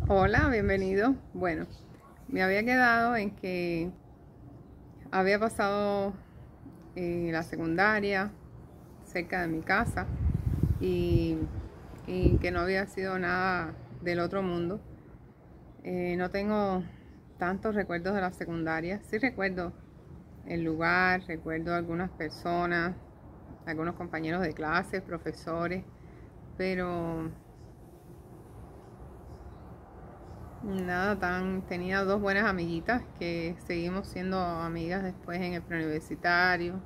Hola, bienvenido. Bueno, me había quedado en que había pasado la secundaria cerca de mi casa y, y que no había sido nada del otro mundo. No tengo tantos recuerdos de la secundaria. Sí recuerdo el lugar, recuerdo algunas personas, algunos compañeros de clase, profesores, pero nada tan. Tenía dos buenas amiguitas que seguimos siendo amigas después en el preuniversitario.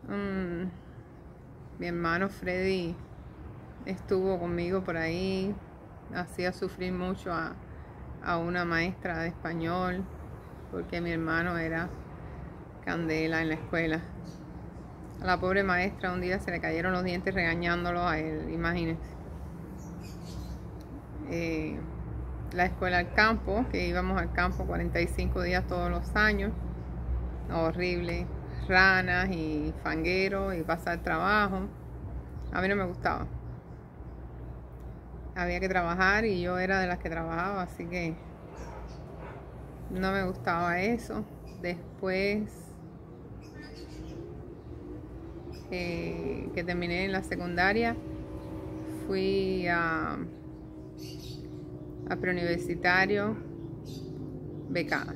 Mm, Mi hermano Freddy estuvo conmigo por ahí, hacía sufrir mucho a una maestra de español porque mi hermano era candela en la escuela. A la pobre maestra un día se le cayeron los dientes regañándolo a él, imagínense. Eh, la escuela al campo, que íbamos al campo 45 días todos los años, horrible, ranas y fangueros y pasar trabajo. A mí no me gustaba. Había que trabajar y yo era de las que trabajaba, así que no me gustaba eso. Después que terminé en la secundaria, fui a preuniversitario becada.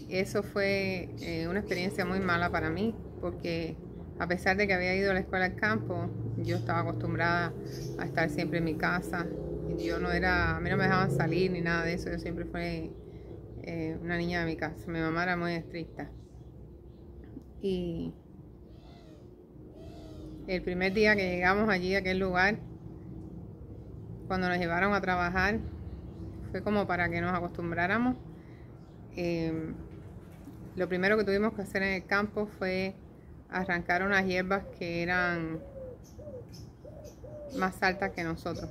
Eso fue una experiencia muy mala para mí, porque a pesar de que había ido a la escuela al campo, yo estaba acostumbrada a estar siempre en mi casa. A mí no me dejaban salir ni nada de eso. Yo siempre fui una niña de mi casa. Mi mamá era muy estricta. Y el primer día que llegamos allí a aquel lugar, cuando nos llevaron a trabajar, fue como para que nos acostumbráramos. Lo primero que tuvimos que hacer en el campo fue arrancar unas hierbas que eran más altas que nosotros.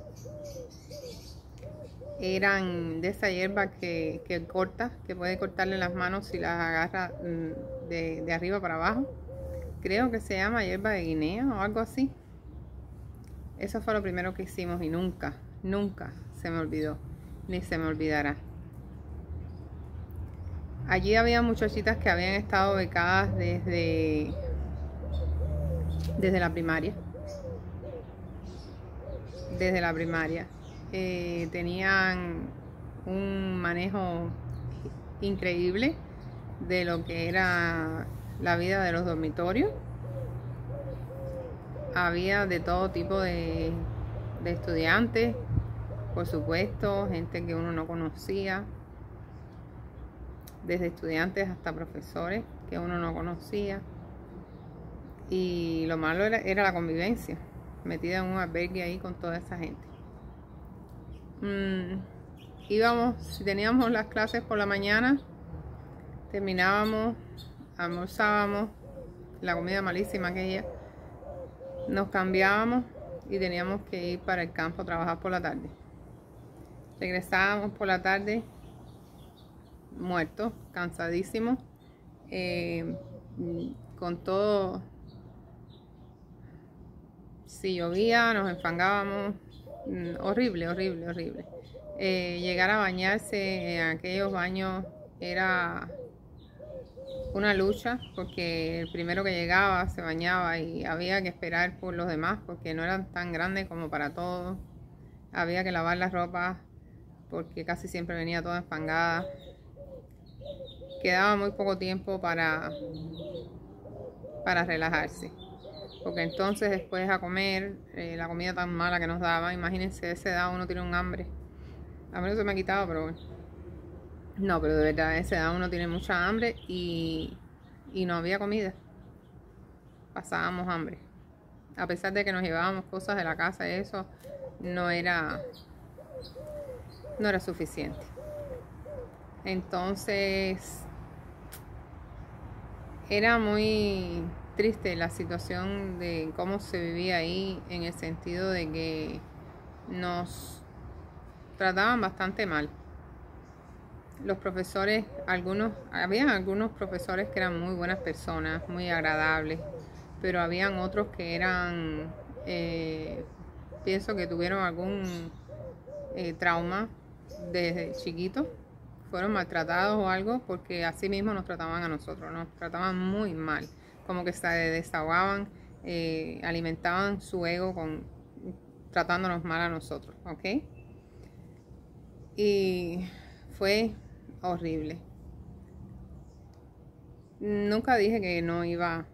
Eran de esa hierba que corta, que puede cortarle las manos si las agarra de arriba para abajo. Creo que se llama hierba de Guinea o algo así. Eso fue lo primero que hicimos y nunca se me olvidó, ni se me olvidará. Allí había muchachitas que habían estado becadas desde la primaria. Desde la primaria. Tenían un manejo increíble de lo que era la vida de los dormitorios. Había de todo tipo de estudiantes, por supuesto, gente que uno no conocía, desde estudiantes hasta profesores que uno no conocía. Y lo malo era la convivencia, metida en un albergue ahí con toda esa gente. Si teníamos las clases por la mañana, terminábamos, almorzábamos, la comida malísima aquella, nos cambiábamos y teníamos que ir para el campo a trabajar por la tarde. Regresábamos por la tarde muertos, cansadísimos, con todo. Si llovía nos enfangábamos, horrible. Llegar a bañarse en aquellos baños era una lucha, porque el primero que llegaba se bañaba y había que esperar por los demás porque no eran tan grandes como para todos. Había que lavar las ropas porque casi siempre venía toda enfangada. Quedaba muy poco tiempo para relajarse, porque entonces después a comer la comida tan mala que nos daba, imagínense, a esa edad uno tiene un hambre. A mí no se me ha quitado, pero bueno. No, pero de verdad, a esa edad uno tiene mucha hambre y no había comida. Pasábamos hambre. A pesar de que nos llevábamos cosas de la casa, eso no era suficiente. Entonces, era muy triste la situación de cómo se vivía ahí, en el sentido de que nos trataban bastante mal. Los profesores, habían algunos profesores que eran muy buenas personas, muy agradables, pero habían otros que eran, pienso que tuvieron trauma desde chiquitos, fueron maltratados o algo, porque así mismo nos trataban a nosotros, nos trataban muy mal, como que se desahogaban, alimentaban su ego tratándonos mal a nosotros, ¿ok? Y fue horrible. Nunca dije que no iba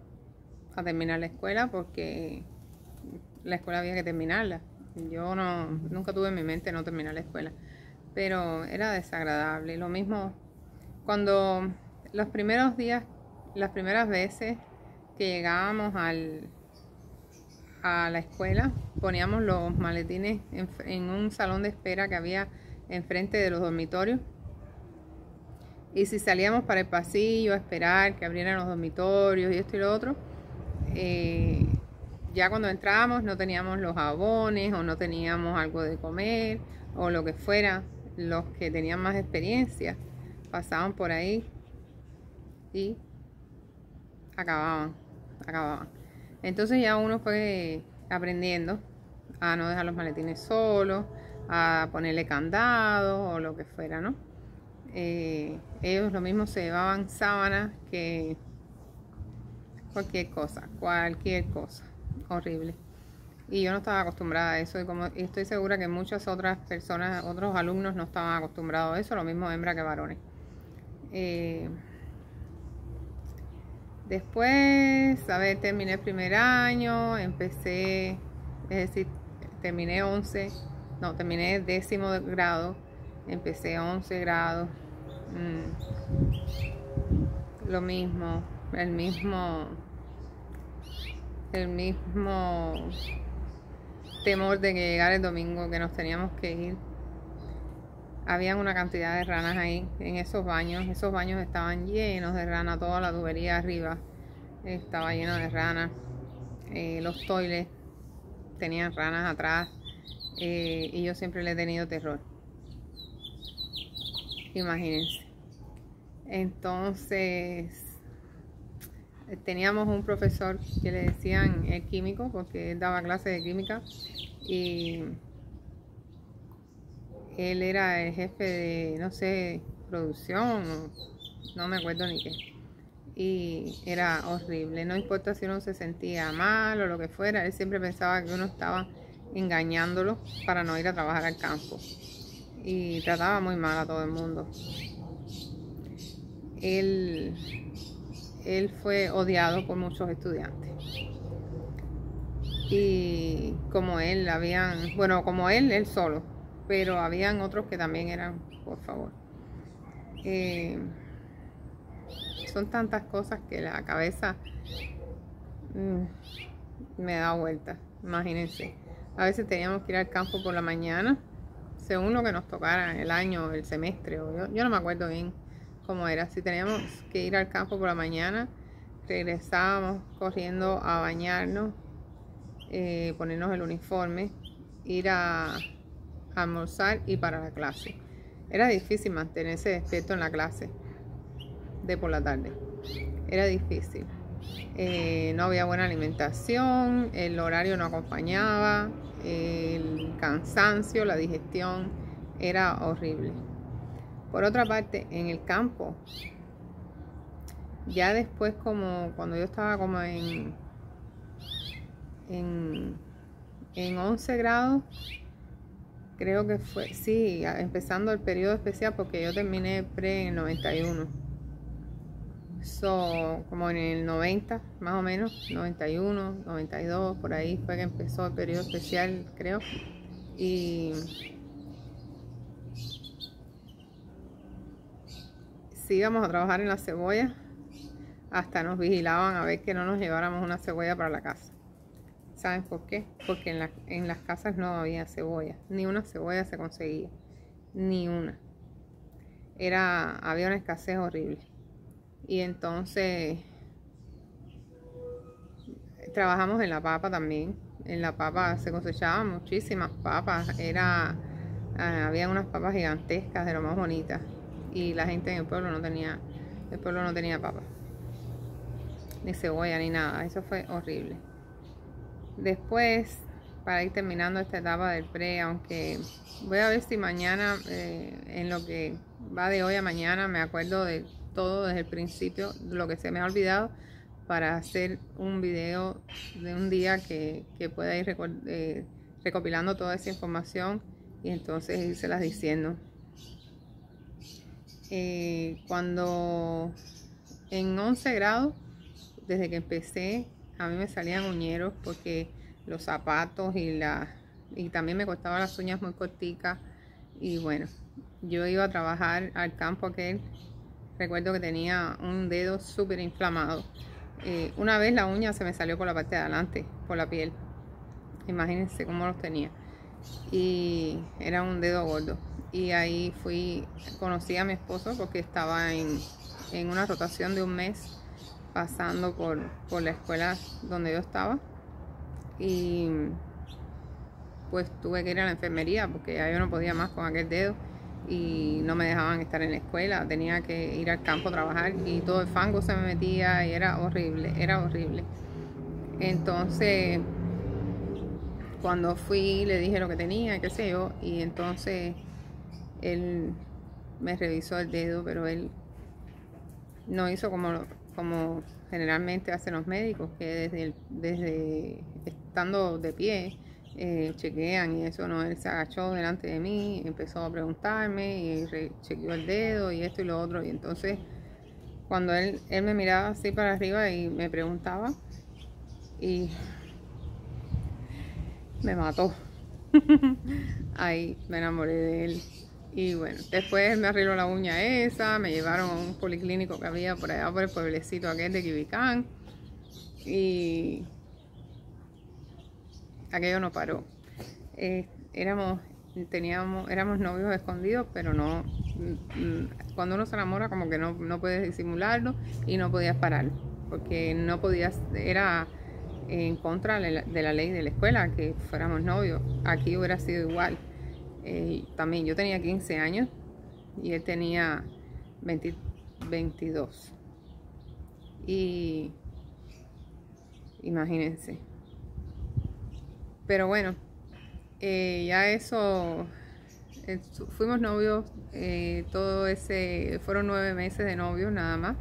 a terminar la escuela, porque la escuela había que terminarla. Yo nunca tuve en mi mente no terminar la escuela, pero era desagradable. Lo mismo cuando los primeros días, las primeras veces que llegábamos a la escuela, poníamos los maletines en un salón de espera que había enfrente de los dormitorios. Y si salíamos para el pasillo a esperar que abrieran los dormitorios y esto y lo otro, ya cuando entrábamos no teníamos los jabones o no teníamos algo de comer o lo que fuera. Los que tenían más experiencia pasaban por ahí y acababan. Entonces ya uno fue aprendiendo a no dejar los maletines solos, a ponerle candado o lo que fuera, ¿no? Ellos lo mismo se llevaban sábanas que cualquier cosa, horrible. Y yo no estaba acostumbrada a eso, y estoy segura que muchas otras personas, otros alumnos no estaban acostumbrados a eso, lo mismo hembra que varones. Después, a ver, terminé el primer año, empecé, es decir, terminé 10º grado, empecé 11 grados, lo mismo, el mismo temor de que llegara el domingo, que nos teníamos que ir. Habían una cantidad de ranas ahí en esos baños estaban llenos de ranas, toda la tubería arriba estaba llena de ranas, los toiles tenían ranas atrás, y yo siempre le he tenido terror, imagínense. Entonces teníamos un profesor que le decían el químico, porque él daba clases de química, y él era el jefe de, no sé, producción, no me acuerdo ni qué. Y era horrible, no importa si uno se sentía mal o lo que fuera, él siempre pensaba que uno estaba engañándolo para no ir a trabajar al campo. Y trataba muy mal a todo el mundo. Él fue odiado por muchos estudiantes. Y como él, como él solo, pero habían otros que también eran, por favor. Son tantas cosas que la cabeza me da vueltas, imagínense. A veces teníamos que ir al campo por la mañana, según lo que nos tocara el año, el semestre, o yo no me acuerdo bien cómo era. Si teníamos que ir al campo por la mañana, regresábamos corriendo a bañarnos, ponernos el uniforme, ir a almorzar y para la clase. Era difícil mantenerse despierto en la clase de por la tarde, era difícil. No había buena alimentación, el horario no acompañaba, el cansancio, la digestión era horrible. Por otra parte, en el campo, ya después, como cuando yo estaba como en 11 grados, creo que fue, sí, empezando el periodo especial, porque yo terminé pre en el 91. Como en el 90, más o menos, 91, 92, por ahí fue que empezó el periodo especial, creo. Y si íbamos a trabajar en la cebolla, hasta nos vigilaban a ver que no nos lleváramos una cebolla para la casa. ¿Saben por qué? Porque en las casas no había cebolla, ni una cebolla se conseguía, ni una. Había una escasez horrible. Y entonces trabajamos en la papa también. En la papa se cosechaban muchísimas papas. Había unas papas gigantescas, de lo más bonitas. Y la gente en el pueblo no tenía papa, ni cebolla, ni nada. Eso fue horrible. Después para ir terminando esta etapa del pre, aunque voy a ver si mañana, en lo que va de hoy a mañana, me acuerdo de todo desde el principio, lo que se me ha olvidado, para hacer un video de un día que pueda ir recopilando toda esa información y entonces irselas diciendo. Cuando en 11 grados, desde que empecé, a mí me salían uñeros porque los zapatos y también me cortaba las uñas muy corticas. Y bueno, yo iba a trabajar al campo aquel. Recuerdo que tenía un dedo súper inflamado. Una vez la uña se me salió por la parte de adelante, por la piel. Imagínense cómo los tenía. Y era un dedo gordo. Y ahí conocí a mi esposo porque estaba en una rotación de un mes pasando por la escuela donde yo estaba. Y pues tuve que ir a la enfermería porque ya yo no podía más con aquel dedo y no me dejaban estar en la escuela, tenía que ir al campo a trabajar y todo el fango se me metía y era horrible, era horrible. Entonces cuando fui le dije lo que tenía, qué sé yo, y entonces él me revisó el dedo, pero él no hizo como generalmente hacen los médicos, que desde estando de pie chequean, y eso no. Él se agachó delante de mí, empezó a preguntarme y chequeó el dedo y esto y lo otro, y entonces cuando él me miraba así para arriba y me preguntaba, y me mató. Ahí me enamoré de él. Y bueno, después me arregló la uña esa, me llevaron a un policlínico que había por allá por el pueblecito aquel de Quibicán. Y aquello no paró. Éramos novios escondidos, pero no. Cuando uno se enamora, como que no puedes disimularlo y no podías parar, porque no podías, era en contra de la ley de la escuela que fuéramos novios. Aquí hubiera sido igual. También yo tenía 15 años y él tenía 22. Y imagínense. Pero bueno, ya eso, fuimos novios, fueron 9 meses de novios nada más.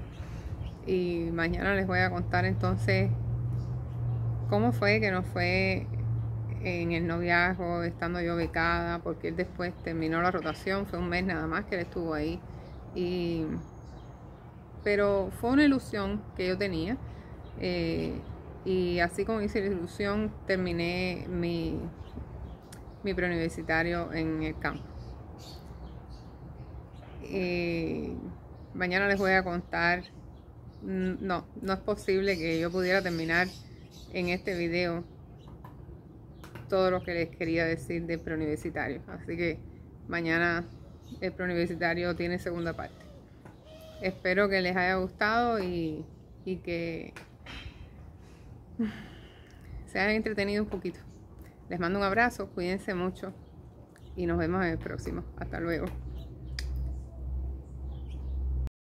Y mañana les voy a contar entonces cómo fue que nos fue en el noviazgo, estando yo becada, porque él después terminó la rotación, fue un mes nada más que él estuvo ahí. Pero fue una ilusión que yo tenía, y así como hice la ilusión, terminé mi preuniversitario en el campo. Mañana les voy a contar. No es posible que yo pudiera terminar en este video todo lo que les quería decir del preuniversitario, así que mañana el preuniversitario tiene segunda parte. Espero que les haya gustado y que se hayan entretenido un poquito. Les mando un abrazo, cuídense mucho y nos vemos en el próximo. Hasta luego.